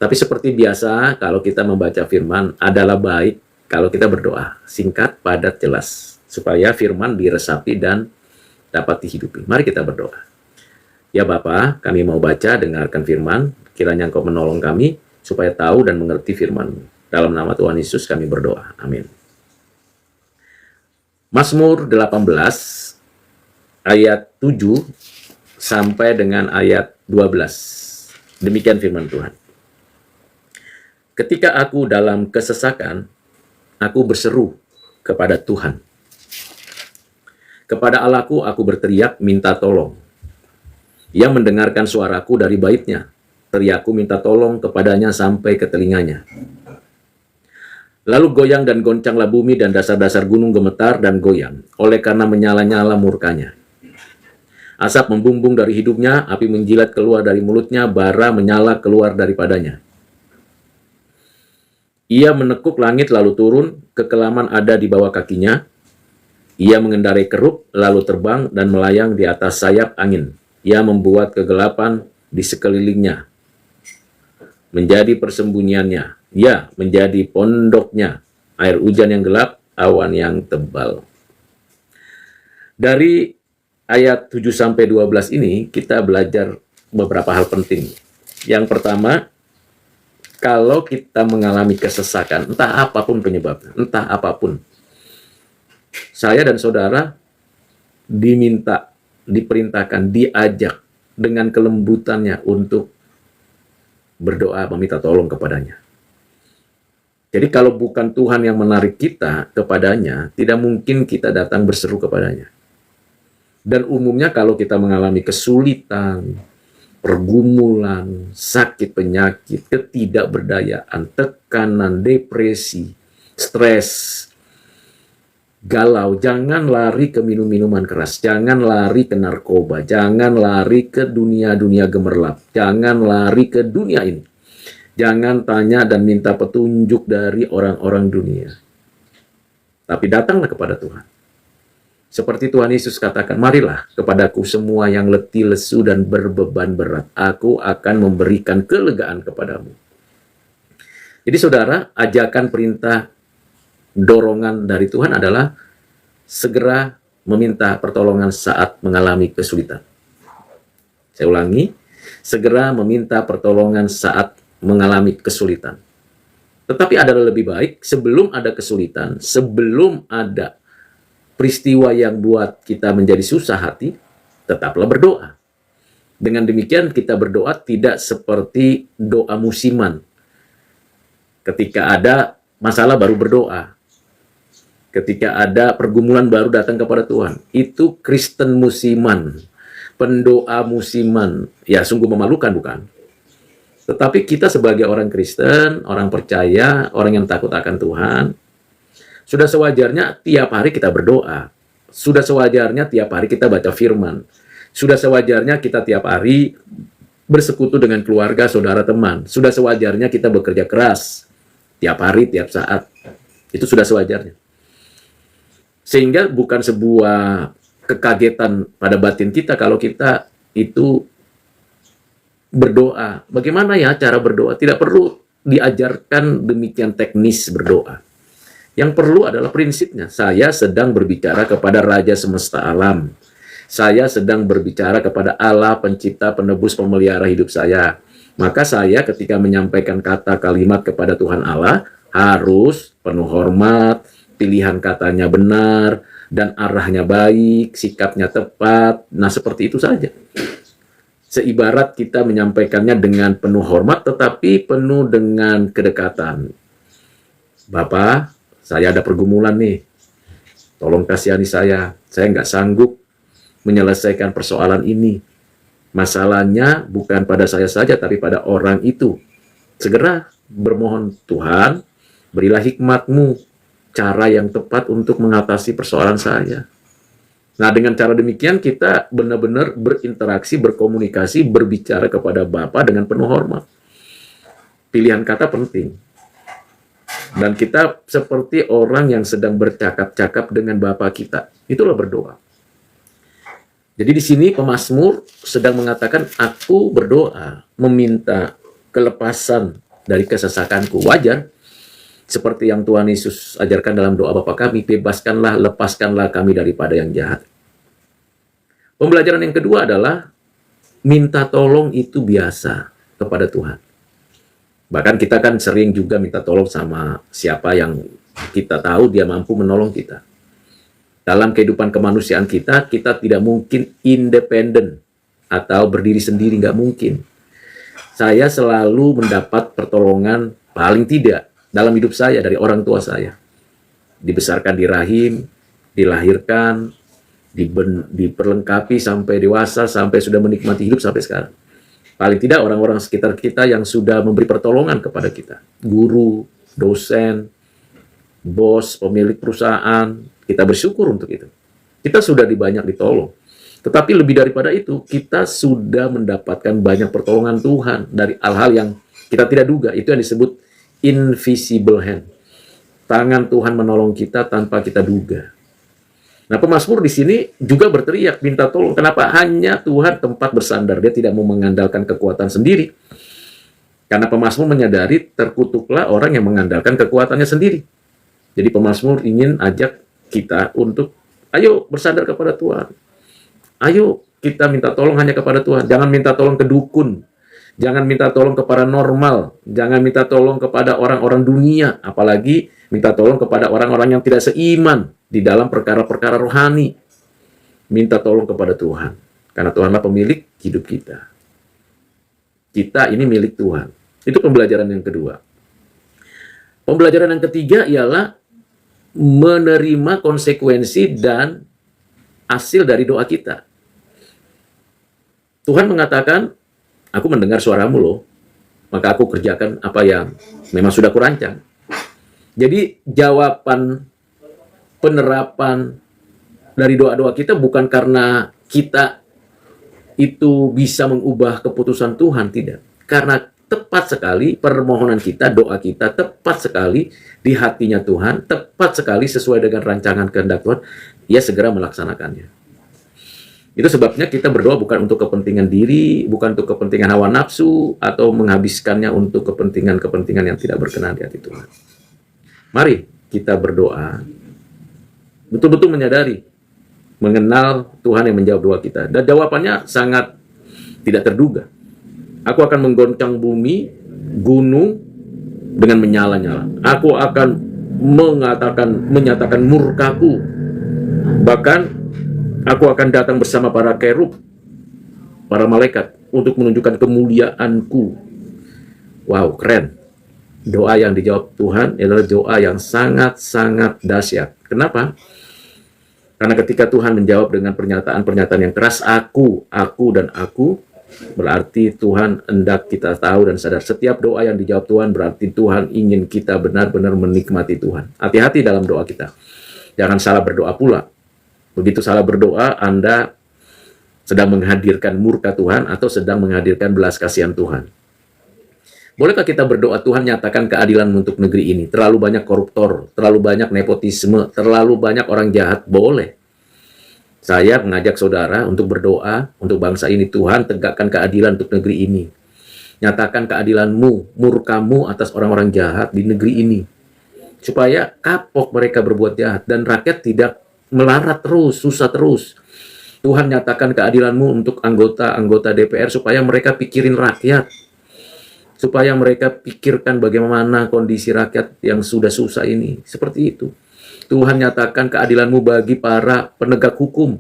Tapi seperti biasa, kalau kita membaca firman, adalah baik kalau kita berdoa. Singkat, padat, jelas. Supaya firman diresapi dan dapat dihidupi. Mari kita berdoa. Ya Bapa, kami mau baca, dengarkan firman. Kiranya Engkau menolong kami, supaya tahu dan mengerti firman-Mu. Dalam nama Tuhan Yesus kami berdoa. Amin. Mazmur 18, ayat 7, sampai dengan ayat 12. Demikian firman Tuhan. Ketika aku dalam kesesakan, aku berseru kepada Tuhan. Kepada Allahku aku berteriak minta tolong. Ia mendengarkan suaraku dari baitnya. Teriakku minta tolong kepadanya sampai ke telinganya. Lalu goyang dan goncanglah bumi dan dasar-dasar gunung gemetar dan goyang, oleh karena menyala-nyala murkanya. Asap membumbung dari hidupnya, api menjilat keluar dari mulutnya, bara menyala keluar daripadanya. Ia menekuk langit lalu turun, kekelaman ada di bawah kakinya. Ia mengendarai keruk lalu terbang dan melayang di atas sayap angin. Ia membuat kegelapan di sekelilingnya menjadi persembunyiannya. Ia menjadi pondoknya, air hujan yang gelap, awan yang tebal. Dari ayat 7-12 ini kita belajar beberapa hal penting. Yang pertama, kalau kita mengalami kesesakan, entah apapun penyebabnya, entah apapun, saya dan saudara diminta, diperintahkan, diajak dengan kelembutannya untuk berdoa meminta tolong kepadanya. Jadi kalau bukan Tuhan yang menarik kita kepadanya, tidak mungkin kita datang berseru kepadanya. Dan umumnya kalau kita mengalami kesulitan, pergumulan, sakit penyakit, ketidakberdayaan, tekanan, depresi, stres, galau, jangan lari ke minum-minuman keras, jangan lari ke narkoba, jangan lari ke dunia-dunia gemerlap, jangan lari ke dunia ini. Jangan tanya dan minta petunjuk dari orang-orang dunia. Tapi datanglah kepada Tuhan. Seperti Tuhan Yesus katakan, marilah kepadaku semua yang letih, lesu, dan berbeban berat. Aku akan memberikan kelegaan kepadamu. Jadi saudara, ajakan, perintah, dorongan dari Tuhan adalah segera meminta pertolongan saat mengalami kesulitan. Saya ulangi, segera meminta pertolongan saat mengalami kesulitan. Tetapi adalah lebih baik sebelum ada kesulitan, sebelum ada peristiwa yang buat kita menjadi susah hati, tetaplah berdoa. Dengan demikian kita berdoa tidak seperti doa musiman. Ketika ada masalah baru berdoa. Ketika ada pergumulan baru datang kepada Tuhan. Itu Kristen musiman. Pendoa musiman. Ya sungguh memalukan bukan? Tetapi kita sebagai orang Kristen, orang percaya, orang yang takut akan Tuhan, sudah sewajarnya tiap hari kita berdoa. Sudah sewajarnya tiap hari kita baca firman. Sudah sewajarnya kita tiap hari bersekutu dengan keluarga, saudara, teman. Sudah sewajarnya kita bekerja keras. Tiap hari, tiap saat. Itu sudah sewajarnya. Sehingga bukan sebuah kekagetan pada batin kita kalau kita itu berdoa. Bagaimana ya cara berdoa? Tidak perlu diajarkan demikian teknis berdoa. Yang perlu adalah prinsipnya. Saya sedang berbicara kepada Raja Semesta Alam. Saya sedang berbicara kepada Allah, pencipta, penebus, pemelihara hidup saya. Maka saya ketika menyampaikan kata kalimat kepada Tuhan Allah, harus penuh hormat, pilihan katanya benar, dan arahnya baik, sikapnya tepat. Nah, seperti itu saja. Seibarat kita menyampaikannya dengan penuh hormat, tetapi penuh dengan kedekatan. Bapak, saya ada pergumulan nih, tolong kasihani saya nggak sanggup menyelesaikan persoalan ini. Masalahnya bukan pada saya saja, tapi pada orang itu. Segera bermohon, Tuhan, berilah hikmat-Mu, cara yang tepat untuk mengatasi persoalan saya. Nah, dengan cara demikian kita benar-benar berinteraksi, berkomunikasi, berbicara kepada Bapa dengan penuh hormat. Pilihan kata penting. Dan kita seperti orang yang sedang bercakap-cakap dengan Bapa kita. Itulah berdoa. Jadi di sini pemazmur sedang mengatakan, aku berdoa meminta kelepasan dari kesesakanku. Wajar, seperti yang Tuhan Yesus ajarkan dalam doa Bapa kami, bebaskanlah, lepaskanlah kami daripada yang jahat. Pembelajaran yang kedua adalah minta tolong itu biasa kepada Tuhan. Bahkan kita kan sering juga minta tolong sama siapa yang kita tahu dia mampu menolong kita. Dalam kehidupan kemanusiaan kita tidak mungkin independen atau berdiri sendiri, nggak mungkin. Saya selalu mendapat pertolongan paling tidak dalam hidup saya dari orang tua saya. Dibesarkan di rahim, dilahirkan, diperlengkapi sampai dewasa, sampai sudah menikmati hidup sampai sekarang. Paling tidak orang-orang sekitar kita yang sudah memberi pertolongan kepada kita. Guru, dosen, bos, pemilik perusahaan, kita bersyukur untuk itu. Kita sudah banyak ditolong. Tetapi lebih daripada itu, kita sudah mendapatkan banyak pertolongan Tuhan dari hal-hal yang kita tidak duga. Itu yang disebut invisible hand. Tangan Tuhan menolong kita tanpa kita duga. Nah, pemazmur di sini juga berteriak, minta tolong. Kenapa? Hanya Tuhan tempat bersandar. Dia tidak mau mengandalkan kekuatan sendiri. Karena pemazmur menyadari terkutuklah orang yang mengandalkan kekuatannya sendiri. Jadi pemazmur ingin ajak kita untuk, ayo bersandar kepada Tuhan. Ayo kita minta tolong hanya kepada Tuhan. Jangan minta tolong ke dukun. Jangan minta tolong ke paranormal. Jangan minta tolong kepada orang-orang dunia. Apalagi minta tolong kepada orang-orang yang tidak seiman di dalam perkara-perkara rohani. Minta tolong kepada Tuhan. Karena Tuhanlah pemilik hidup kita. Kita ini milik Tuhan. Itu pembelajaran yang kedua. Pembelajaran yang ketiga ialah menerima konsekuensi dan hasil dari doa kita. Tuhan mengatakan, aku mendengar suaramu loh, maka aku kerjakan apa yang memang sudah kurancang. Jadi jawaban penerapan dari doa-doa kita bukan karena kita itu bisa mengubah keputusan Tuhan, tidak. Karena tepat sekali permohonan kita, doa kita tepat sekali di hatinya Tuhan, tepat sekali sesuai dengan rancangan kehendak Tuhan, Ia segera melaksanakannya. Itu sebabnya kita berdoa bukan untuk kepentingan diri, bukan untuk kepentingan hawa nafsu, atau menghabiskannya untuk kepentingan-kepentingan yang tidak berkenan di hati Tuhan. Mari kita berdoa, betul-betul menyadari, mengenal Tuhan yang menjawab doa kita. Dan jawabannya sangat tidak terduga. Aku akan menggoncang bumi, gunung dengan menyala-nyala. Aku akan menyatakan murkaku. Bahkan aku akan datang bersama para kerub, para malaikat, untuk menunjukkan kemuliaanku. Wow, keren. Doa yang dijawab Tuhan adalah doa yang sangat-sangat dahsyat. Kenapa? Karena ketika Tuhan menjawab dengan pernyataan-pernyataan yang keras, aku, dan aku, berarti Tuhan hendak kita tahu dan sadar. Setiap doa yang dijawab Tuhan berarti Tuhan ingin kita benar-benar menikmati Tuhan. Hati-hati dalam doa kita. Jangan salah berdoa pula. Begitu salah berdoa, Anda sedang menghadirkan murka Tuhan atau sedang menghadirkan belas kasihan Tuhan. Bolehkah kita berdoa, Tuhan nyatakan keadilan untuk negeri ini? Terlalu banyak koruptor, terlalu banyak nepotisme, terlalu banyak orang jahat. Boleh. Saya mengajak saudara untuk berdoa untuk bangsa ini. Tuhan, tegakkan keadilan untuk negeri ini. Nyatakan keadilanmu, murkamu atas orang-orang jahat di negeri ini. Supaya kapok mereka berbuat jahat dan rakyat tidak melarat terus, susah terus. Tuhan, nyatakan keadilanmu untuk anggota-anggota DPR supaya mereka pikirin rakyat. Supaya mereka pikirkan bagaimana kondisi rakyat yang sudah susah ini. Seperti itu. Tuhan, nyatakan keadilanmu bagi para penegak hukum.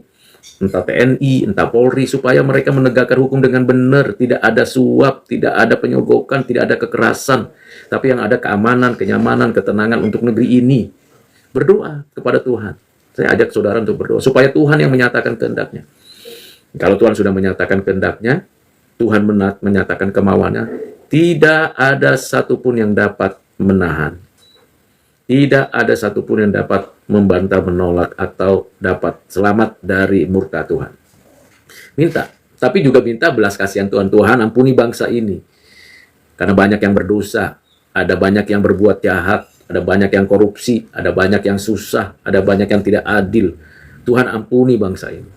Entah TNI, entah Polri. Supaya mereka menegakkan hukum dengan benar. Tidak ada suap, tidak ada penyogokan, tidak ada kekerasan. Tapi yang ada keamanan, kenyamanan, ketenangan untuk negeri ini. Berdoa kepada Tuhan. Saya ajak saudara untuk berdoa. Supaya Tuhan yang menyatakan kehendaknya. Kalau Tuhan sudah menyatakan kehendaknya, Tuhan menyatakan kemauannya, tidak ada satupun yang dapat menahan. Tidak ada satupun yang dapat membantah, menolak, atau dapat selamat dari murka Tuhan. Minta. Tapi juga minta belas kasihan Tuhan. Tuhan, ampuni bangsa ini. Karena banyak yang berdosa. Ada banyak yang berbuat jahat. Ada banyak yang korupsi. Ada banyak yang susah. Ada banyak yang tidak adil. Tuhan, ampuni bangsa ini.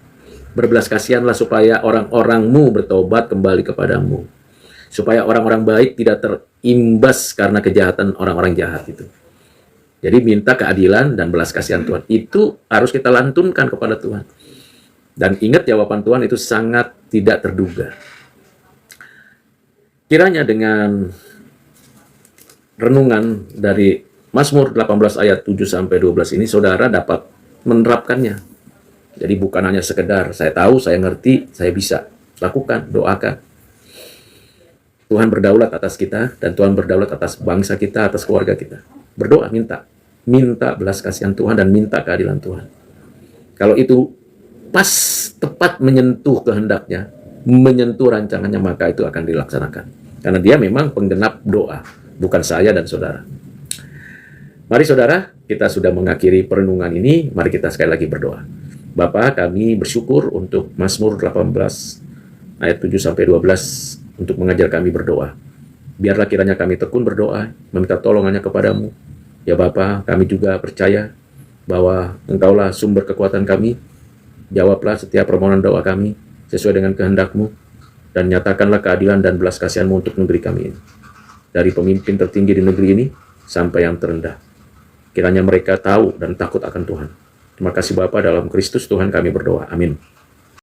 Berbelas kasihanlah supaya orang-orangmu bertobat kembali kepadamu. Supaya orang-orang baik tidak imbas karena kejahatan orang-orang jahat itu. Jadi minta keadilan dan belas kasihan Tuhan. Itu harus kita lantunkan kepada Tuhan. Dan ingat jawaban Tuhan itu sangat tidak terduga. Kiranya dengan renungan dari Mazmur 18 ayat 7 sampai 12 ini saudara dapat menerapkannya. Jadi bukan hanya sekedar saya tahu, saya ngerti, saya bisa. Lakukan, doakan. Tuhan berdaulat atas kita dan Tuhan berdaulat atas bangsa kita, atas keluarga kita. Berdoa, minta belas kasihan Tuhan dan minta keadilan Tuhan. Kalau itu pas tepat menyentuh kehendaknya, menyentuh rancangannya, maka itu akan dilaksanakan. Karena dia memang penggenap doa, bukan saya dan saudara. Mari saudara, kita sudah mengakhiri perenungan ini, mari kita sekali lagi berdoa. Bapa, kami bersyukur untuk Mazmur 18 ayat 7 sampai 12 untuk mengajar kami berdoa. Biarlah kiranya kami tekun berdoa, meminta tolongannya kepadamu. Ya Bapa, kami juga percaya bahwa Engkaulah sumber kekuatan kami. Jawablah setiap permohonan doa kami sesuai dengan kehendak-Mu, dan nyatakanlah keadilan dan belas kasihan-Mu untuk negeri kami ini. Dari pemimpin tertinggi di negeri ini sampai yang terendah. Kiranya mereka tahu dan takut akan Tuhan. Terima kasih Bapa, dalam Kristus Tuhan kami berdoa. Amin.